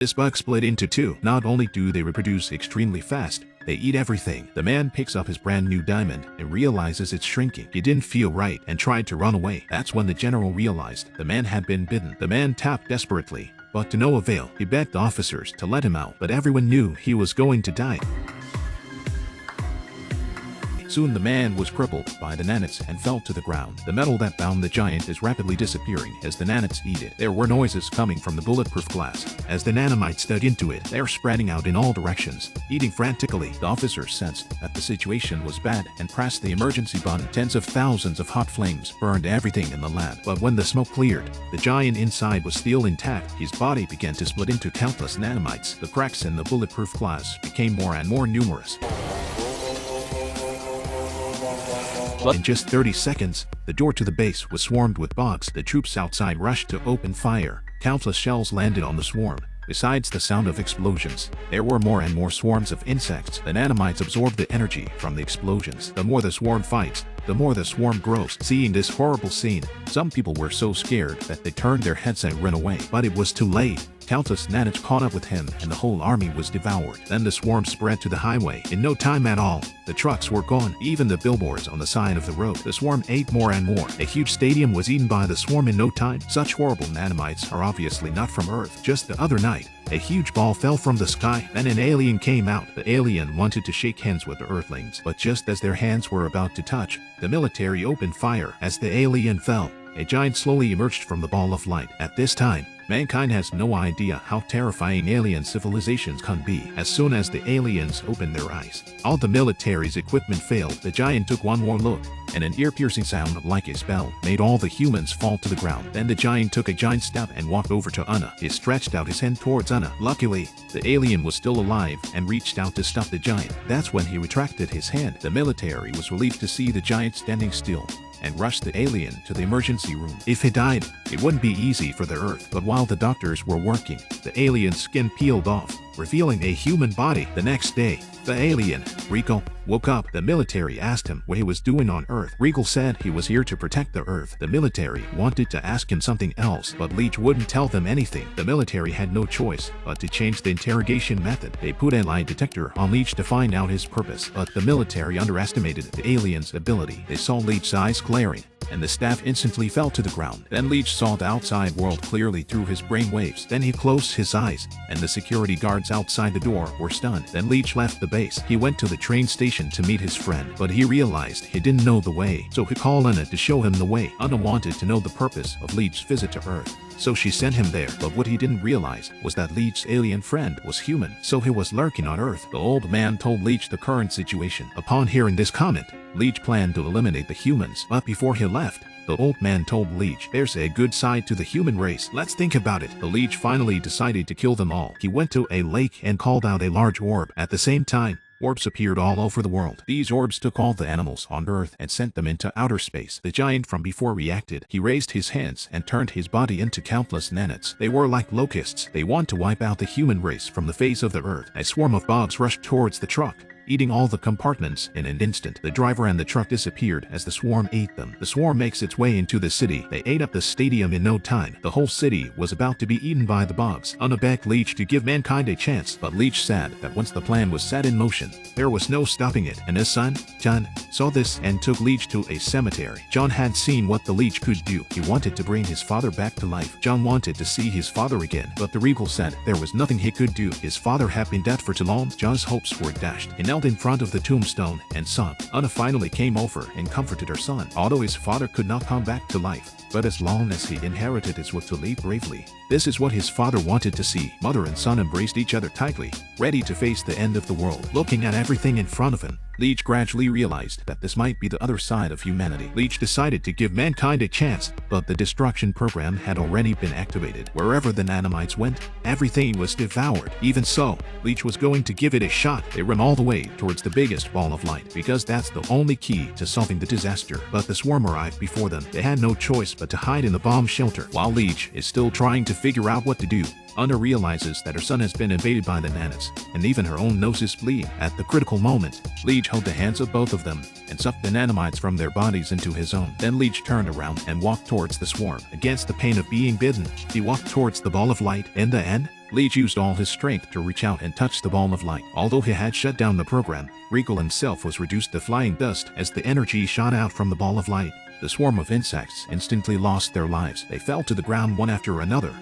This bug split into two. Not only do they reproduce extremely fast, they eat everything. The man picks up his brand new diamond and realizes it's shrinking. He didn't feel right and tried to run away. That's when the general realized the man had been bitten. The man tapped desperately, but to no avail. He begged officers to let him out, but everyone knew he was going to die. Soon the man was crippled by the nanites and fell to the ground. The metal that bound the giant is rapidly disappearing as the nanites eat it. There were noises coming from the bulletproof glass. As the nanomites dug into it, they are spreading out in all directions, eating frantically. The officers sensed that the situation was bad and pressed the emergency button. Tens of thousands of hot flames burned everything in the lab. But when the smoke cleared, the giant inside was still intact. His body began to split into countless nanomites. The cracks in the bulletproof glass became more and more numerous. In just 30 seconds, the door to the base was swarmed with bugs. The troops outside rushed to open fire. Countless shells landed on the swarm. Besides the sound of explosions, there were more and more swarms of insects. The nanomites absorbed the energy from the explosions. The more the swarm fights, the more the swarm grows. Seeing this horrible scene, some people were so scared that they turned their heads and ran away. But it was too late. Countless nanites caught up with him and the whole army was devoured. Then the swarm spread to the highway. In no time at all, the trucks were gone, even the billboards on the side of the road. The swarm ate more and more. A huge stadium was eaten by the swarm in no time. Such horrible nanomites are obviously not from Earth. Just the other night, a huge ball fell from the sky. Then an alien came out. The alien wanted to shake hands with the Earthlings, but just as their hands were about to touch, the military opened fire. As the alien fell, a giant slowly emerged from the ball of light. At this time, mankind has no idea how terrifying alien civilizations can be. As soon as the aliens opened their eyes, all the military's equipment failed. The giant took one more look, and an ear-piercing sound like a spell made all the humans fall to the ground. Then the giant took a giant step and walked over to Anna. He stretched out his hand towards Anna. Luckily, the alien was still alive and reached out to stop the giant. That's when he retracted his hand. The military was relieved to see the giant standing still and rushed the alien to the emergency room. If he died, it wouldn't be easy for the Earth. But while the doctors were working, the alien's skin peeled off, revealing a human body. The next day, the alien, Regal, woke up. The military asked him what he was doing on Earth. Regal said he was here to protect the Earth. The military wanted to ask him something else, but Leech wouldn't tell them anything. The military had no choice but to change the interrogation method. They put a lie detector on Leech to find out his purpose, but the military underestimated the alien's ability. They saw Leech's eyes glaring, and the staff instantly fell to the ground. Then Leech saw the outside world clearly through his brain waves. Then he closed his eyes, and the security guards outside the door were stunned. Then Leech left the base. He went to the train station to meet his friend, but he realized he didn't know the way, so he called Anna to show him the way. Anna wanted to know the purpose of Leech's visit to Earth, so she sent him there. But what he didn't realize was that Leech's alien friend was human, so he was lurking on Earth. The old man told Leech the current situation. Upon hearing this comment, Leech planned to eliminate the humans, but before he left, the old man told Leech, "There's a good side to the human race. Let's think about it." The Leech finally decided to kill them all. He went to a lake and called out a large orb. At the same time, orbs appeared all over the world. These orbs took all the animals on Earth and sent them into outer space. The giant from before reacted. He raised his hands and turned his body into countless nanites. They were like locusts. They want to wipe out the human race from the face of the Earth. A swarm of bugs rushed towards the truck, eating all the compartments in an instant. The driver and the truck disappeared as the swarm ate them. The swarm makes its way into the city. They ate up the stadium in no time. The whole city was about to be eaten by the bugs. Anna begged Leech to give mankind a chance, but Leech said that once the plan was set in motion, there was no stopping it. And his son, John, saw this and took Leech to a cemetery. John had seen what the Leech could do. He wanted to bring his father back to life. John wanted to see his father again, but the Regal said there was nothing he could do. His father had been dead for too long. John's hopes were dashed. He knelt in front of the tombstone and sobbed. Anna finally came over and comforted her son. Although his father could not come back to life, but as long as he inherited his will to lead bravely, this is what his father wanted to see. Mother and son embraced each other tightly, ready to face the end of the world. Looking at everything in front of him, Leech gradually realized that this might be the other side of humanity. Leech decided to give mankind a chance, but the destruction program had already been activated. Wherever the nanomites went, everything was devoured. Even so, Leech was going to give it a shot. They ran all the way towards the biggest ball of light, because that's the only key to solving the disaster. But the swarm arrived before them. They had no choice but to hide in the bomb shelter. While Leech is still trying to figure out what to do, Anna realizes that her son has been invaded by the nanites, and even her own nose is bleeding. At the critical moment, Leech held the hands of both of them and sucked the nanomites from their bodies into his own. Then Leech turned around and walked towards the swarm. Against the pain of being bitten, he walked towards the ball of light. In the end, Leach used all his strength to reach out and touch the ball of light. Although he had shut down the program, Regal himself was reduced to flying dust as the energy shot out from the ball of light. The swarm of insects instantly lost their lives. They fell to the ground one after another.